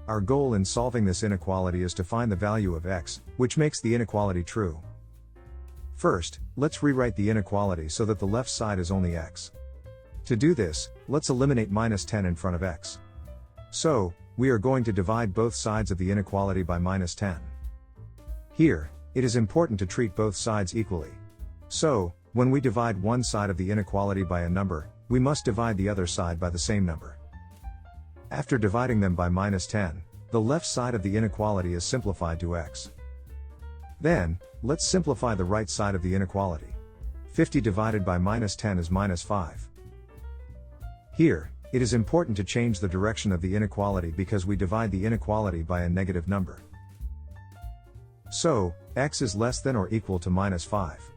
Our goal in solving this inequality is to find the value of x, which makes the inequality true. First, let's rewrite the inequality so that the left side is only x. To do this, let's eliminate minus 10 in front of x. So, we are going to divide both sides of the inequality by minus 10. Here, it is important to treat both sides equally. So, when we divide one side of the inequality by a number, we must divide the other side by the same number. After dividing them by minus 10, the left side of the inequality is simplified to x. Then, let's simplify the right side of the inequality. 50 divided by minus 10 is minus 5. Here, it is important to change the direction of the inequality because we divide the inequality by a negative number. So, x is less than or equal to minus 5.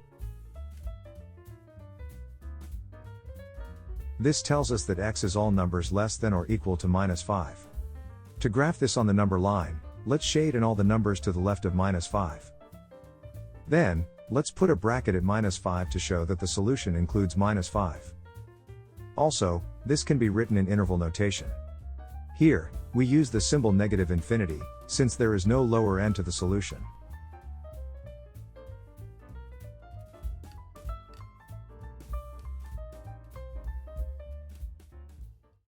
This tells us that x is all numbers less than or equal to minus 5. To graph this on the number line, let's shade in all the numbers to the left of minus 5. Then, let's put a bracket at minus 5 to show that the solution includes minus 5. Also, this can be written in interval notation. Here, we use the symbol negative infinity, since there is no lower end to the solution.